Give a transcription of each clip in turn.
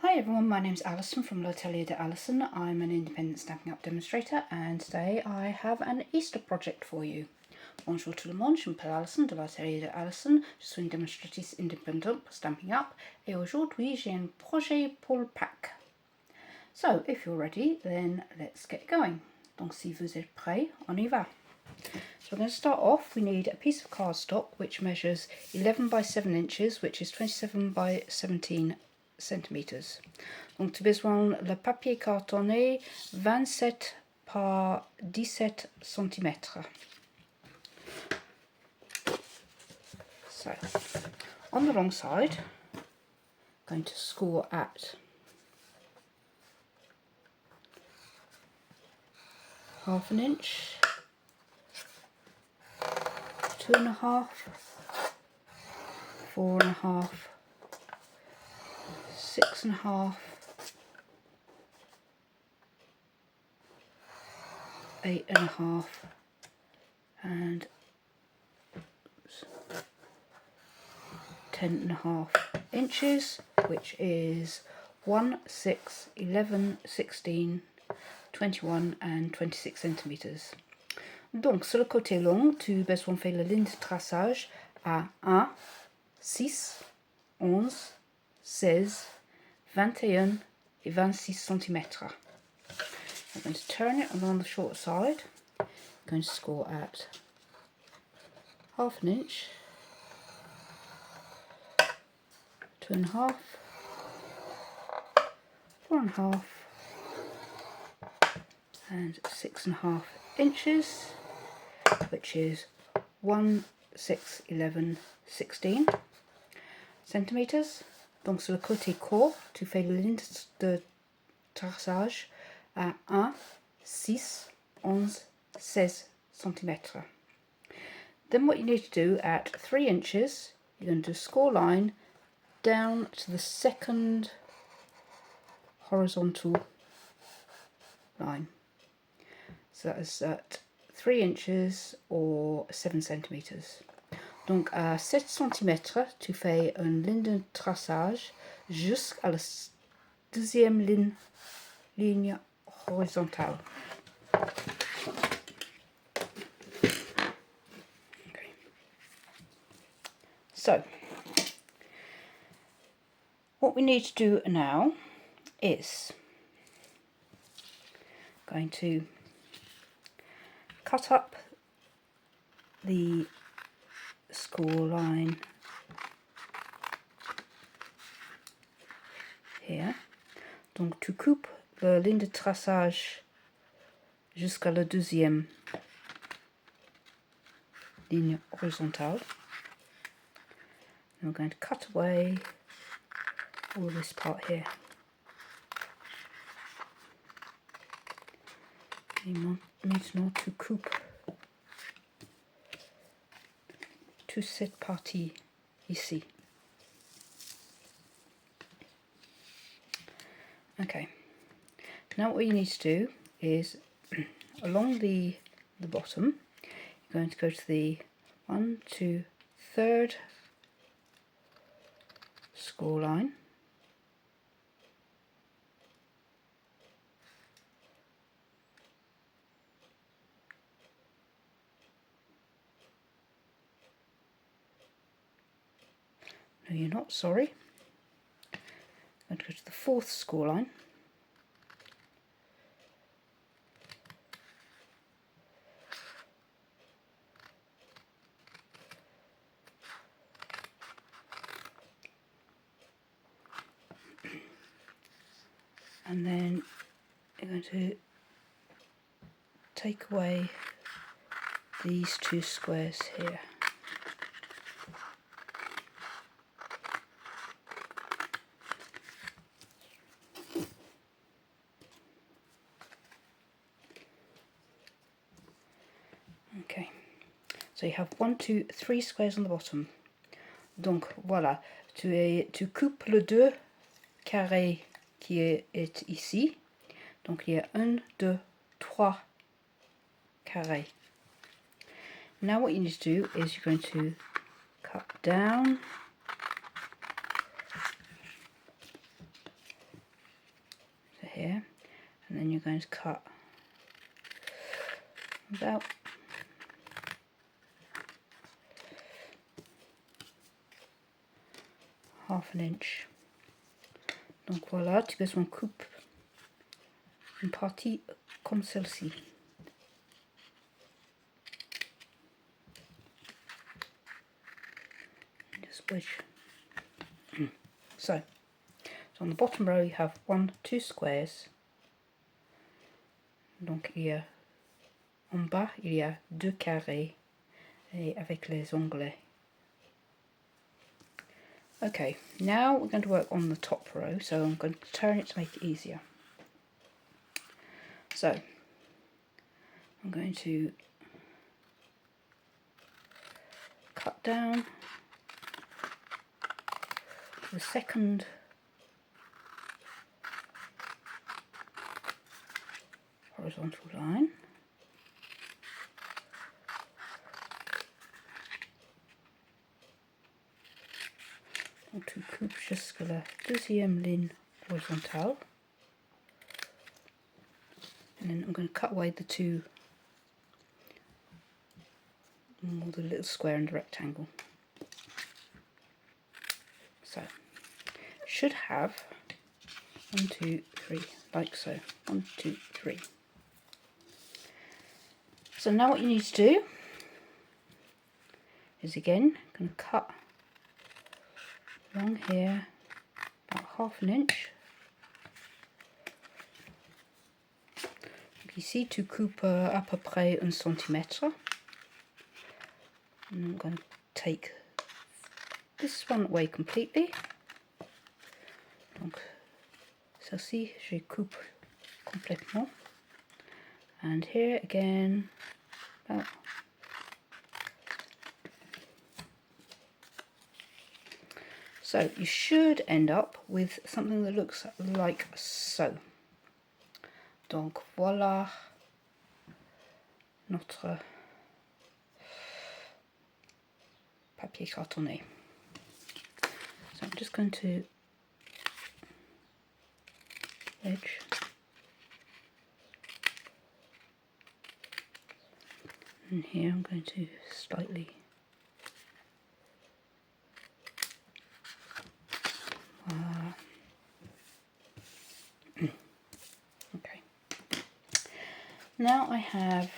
Hi everyone, my name is Alison from L'Atelier de Alison. I'm an independent Stampin' Up demonstrator and today I have an Easter project for you. Bonjour tout le monde, je m'appelle Alison de L'Atelier de Alison. Je suis une démonstratrice indépendante pour Stampin' Up et aujourd'hui j'ai un projet pour le Pâques. So if you're ready, then let's get going. Donc si vous êtes prêts, on y va. So we're going to start off. We need a piece of cardstock which measures 11 by 7 inches, which is 27 by 17 centimeters. Donc tu as besoin le papier cartonné 27 par 17 cm. So on the wrong side, I'm going to score at half an inch, 2.5, 4.5, 6.5, 8.5, and 10.5 inches, which is 1, 6, 11, 16, 21 and 26 centimeters. Donc sur le côté long, tu as besoin de faire la ligne de traçage à 1, 6, 11, 16, 21 et 26 cm. I'm going to turn it on the short side. I'm going to score at half an inch, 2.5, 4.5 and 6.5 inches, which is 1, 6, 11, 16 centimeters. Donc sur le côté court, tu fais la ligne de traçage à 1, 6, 11, 16 centimeters. Then what you need to do at 3 inches, you're going to do a score line down to the second horizontal line. So that is at 3 inches or 7 centimeters. Donc à 7 cm, tu fais une ligne de traçage jusqu'à la deuxième ligne horizontale. Okay. So, what we need to do now is going to cut up the score line here. Donc tu coupes la ligne de traçage jusqu'à la deuxième ligne horizontale. And we're going to cut away all this part here. Et maintenant tu coupes toute cette partie ici. Okay, now what you need to do is along the bottom, you're going to go to the 1, 2, 3rd score line. No, you're not, sorry. I'm going to go to the 4th score line. And then you're going to take away these 2 squares here. Okay, so you have 1, 2, 3 squares on the bottom. Donc voilà, tu coupes le 2 carré qui est ici. Donc il y a 1, 2, 3 carrés. Now what you need to do is you're going to cut down here, and then you're going to cut about half an inch. Donc voilà, tu fais une coupe, une partie comme celle-ci. Just wedge. So on the bottom row you have 2 squares. Donc il y a en bas il y a 2 carrés et avec les onglets. Okay, now we're going to work on the top row, so I'm going to turn it to make it easier. So I'm going to cut down the second horizontal line. On tu coupes jusqu'à la deuxième ligne horizontale. And then I'm going to cut away the two, or the little square and the rectangle. So, should have 1, 2, 3, like so. 1, 2, 3. So now what you need to do is again going to cut along here about half an inch. Ici tu coupes à peu près 1 cm. And I'm going to take this one away completely. Donc celle-ci je coupe complètement. And here again about so you should end up with something that looks like so. Donc voilà notre papier cartonné. So I'm just going to edge and here I'm going to slightly okay. Now I have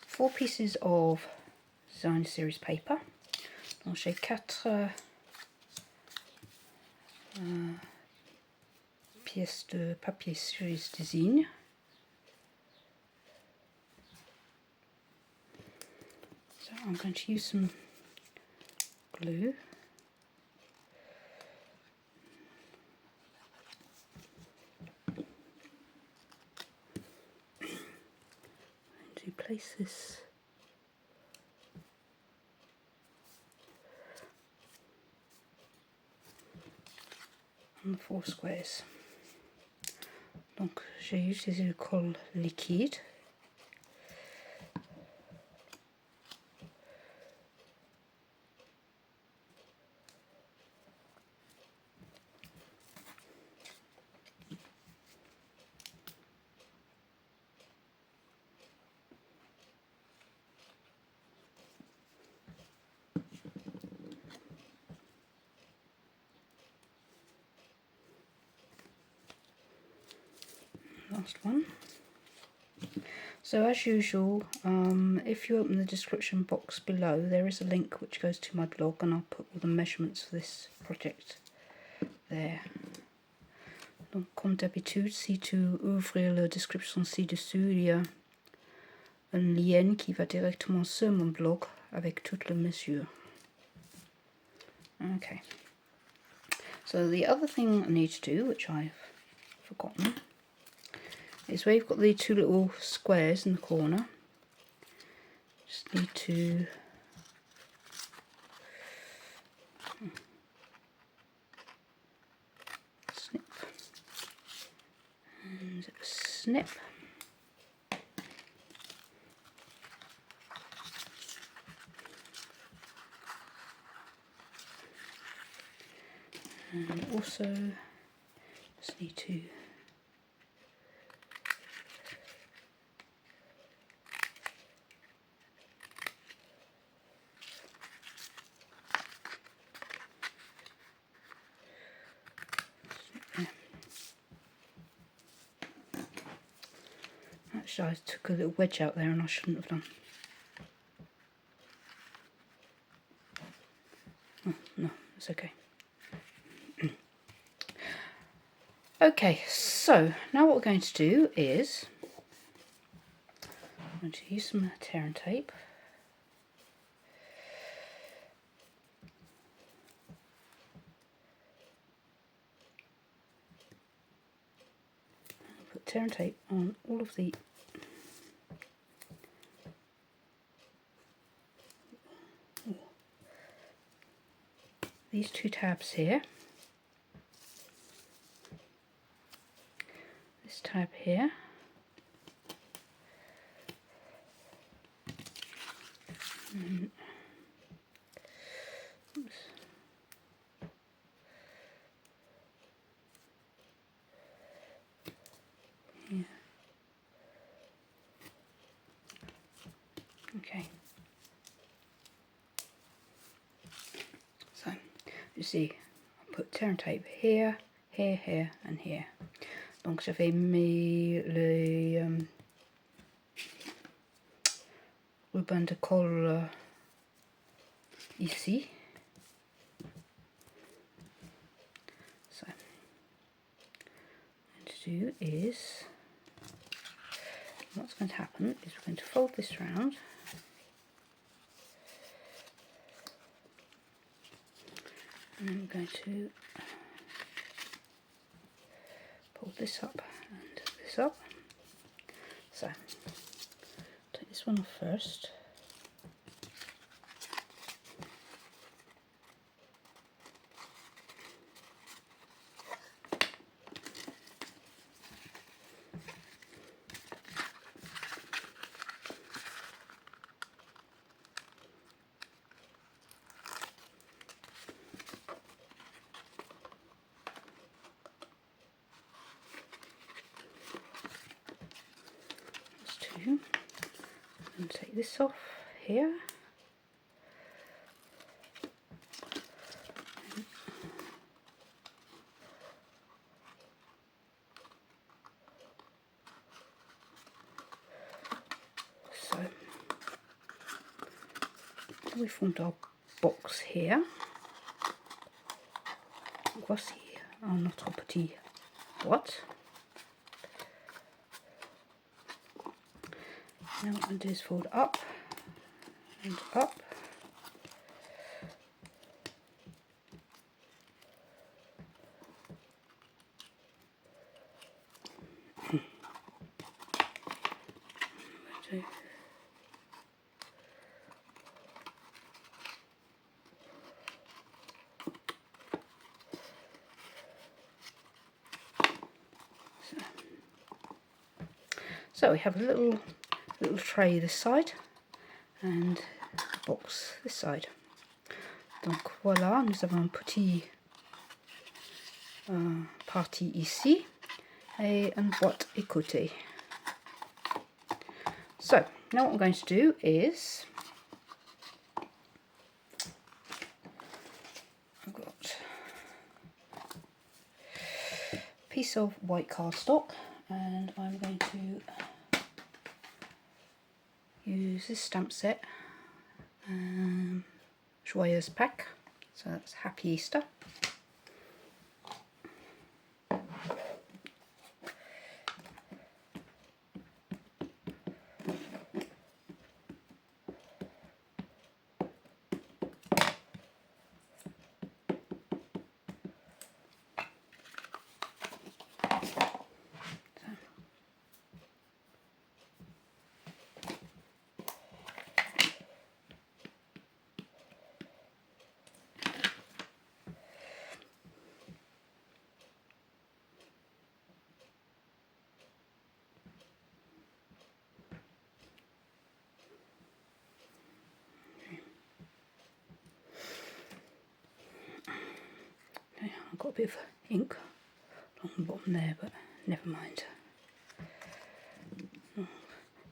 4 pieces of design series paper. Donc j'ai 4 pièces de papier series design. So I'm going to use some glue. To place this on the 4 squares. Donc j'ai utilisé le colle liquide. Last one. So as usual, if you open the description box below, there is a link which goes to my blog, and I'll put all the measurements for this project there. Donc comme d'habitude, si tu ouvres la description ci-dessous, il y a un lien qui va directement sur mon blog avec toutes les mesures. Okay. So the other thing I need to do, which I've forgotten, is where you've got the 2 little squares in the corner. Just need to snip and snip. And also just need to Actually, I took a little wedge out there and I shouldn't have done. Oh, no, it's okay. Okay, so now what we're going to do is I'm going to use some tear and tape. Put tear and tape on all of these two tabs here. This tab here. Oops. Yeah. Okay. So you see, I put tear and tape here, here, here, and here. Donc j'avais mis le ruban de colle ici. So what I'm going to do is, what's going to happen is we're going to fold this round. And then we're going to pull this up and this up. So, take this one off first. And take this off here. So we formed our box here. Voici notre petit boîte. Now what I'm going to do is fold up and up. So we have a little tray this side and a box this side. Donc voilà, nous avons un petit partie ici et une boîte à côté. So now what I'm going to do is I've got a piece of white cardstock and I'm going to use this stamp set, Joyeuse Pâques, so that's Happy Easter. I've got a bit of ink along the bottom there, but never mind.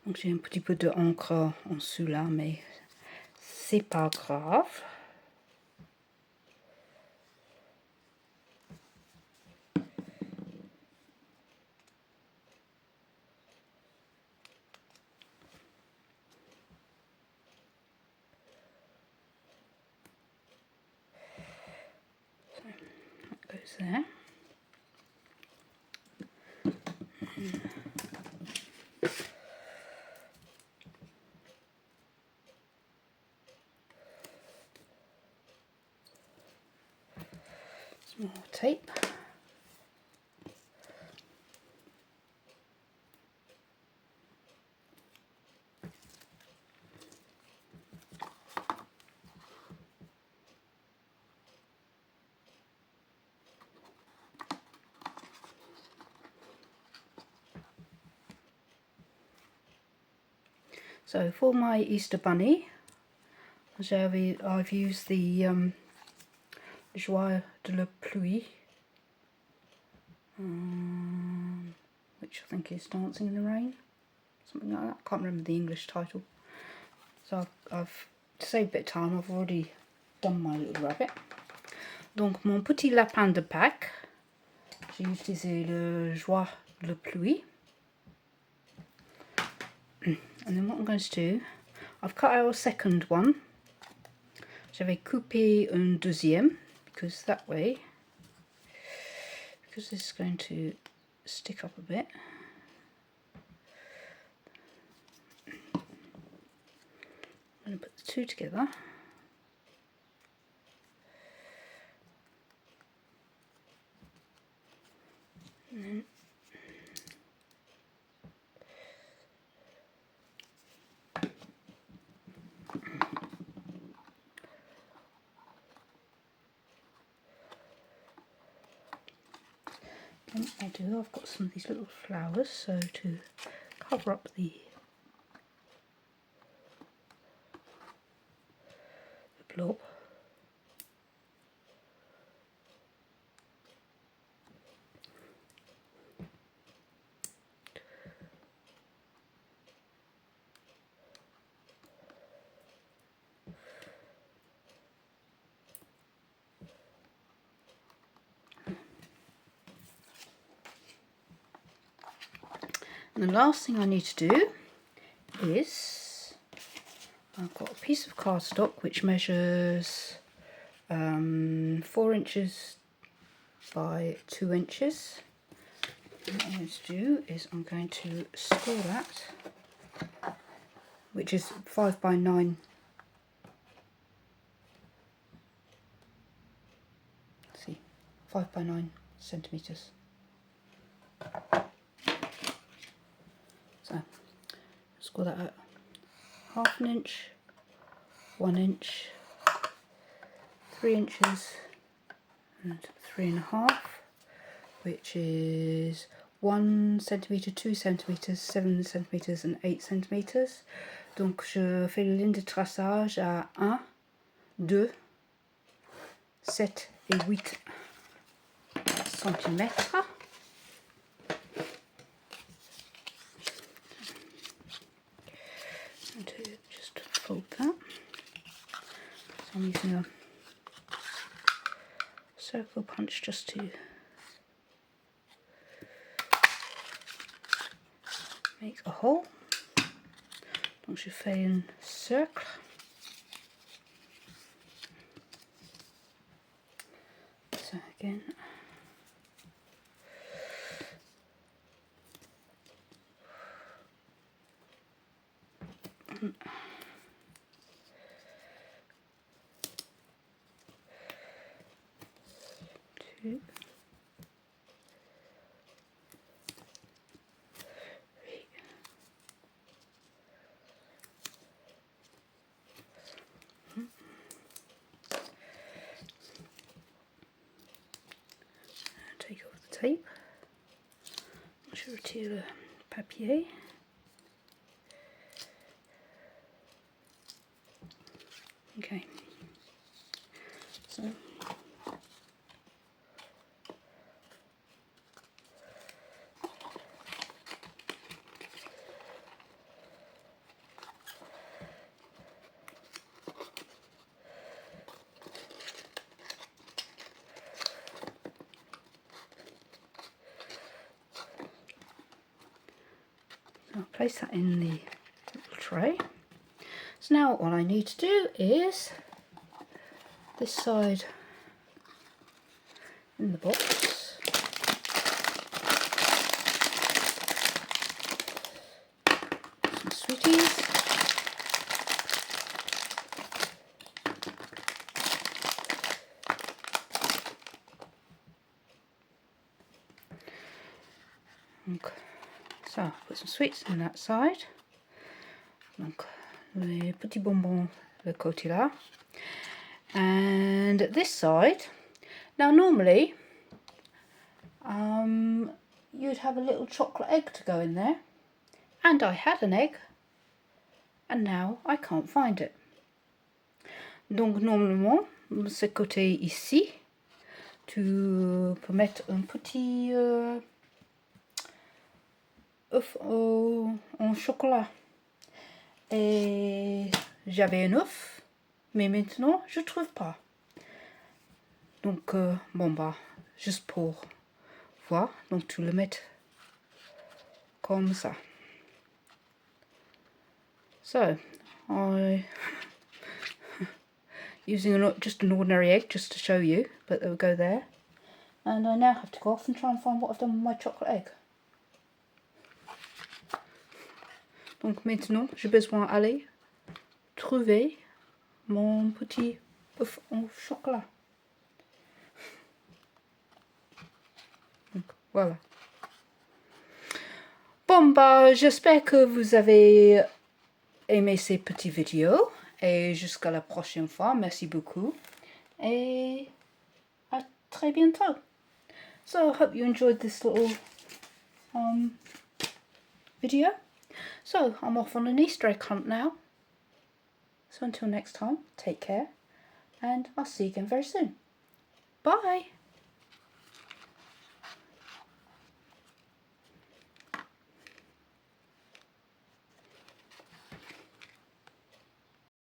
Donc j'ai un petit peu d'encre en dessous là, mais c'est pas grave. there. Some more tape. So for my Easter bunny, I've used the Joie de la Pluie, which I think is Dancing in the Rain, something like that. I can't remember the English title. So I've to save a bit of time, I've already done my little rabbit. Donc mon petit lapin de Pâques, j'ai utilisé le Joie de la Pluie. And then what I'm going to do, I've cut out a second one. Je vais couper un deuxième, because that way, because this is going to stick up a bit. I'm going to put the two together. And then I've got some of these little flowers, so to cover up the blob. And the last thing I need to do is, I've got a piece of cardstock which measures 4 inches by 2 inches. And what I'm going to do is I'm going to score that, which is 5 by 9. Let's see, 5 by 9 centimetres. So, score that at 1/2 inch, 1 inch, 3 inches, and 3.5, which is 1 centimetre, 2 centimetres, 7 centimetres, and 8 centimetres. Donc je fais la ligne de traçage à 1, 2, 7 et 8 centimètres. To just fold that. So I'm using a circle punch just to make a hole. Donc je fais un cercle. So again, two, three, take off the tape. Je retire le papier. Okay, so I'll place that in the little tray. So now what I need to do is this side in the box. Some sweeties. Okay. So, put some sweets on that side. Donc, les petits bonbons le côté là. And this side, now normally you'd have a little chocolate egg to go in there, and I had an egg and now I can't find it. Donc normalement, ce côté ici, tu peux mettre un petit œuf en chocolat. Et j'avais un œuf, mais maintenant je trouve pas. Donc bon bah, juste pour voir, donc tu le mets comme ça. So I using just an ordinary egg just to show you, but they'll go there. And I now have to go off and try and find what I've done with my chocolate egg. Donc maintenant, j'ai besoin d'aller trouver mon petit œuf en chocolat. Donc, voilà. Bon bah, j'espère que vous avez aimé ces petites vidéos. Et jusqu'à la prochaine fois. Merci beaucoup. Et à très bientôt. So I hope you enjoyed this little video. So I'm off on an Easter egg hunt now. So until next time, take care, and I'll see you again very soon. Bye!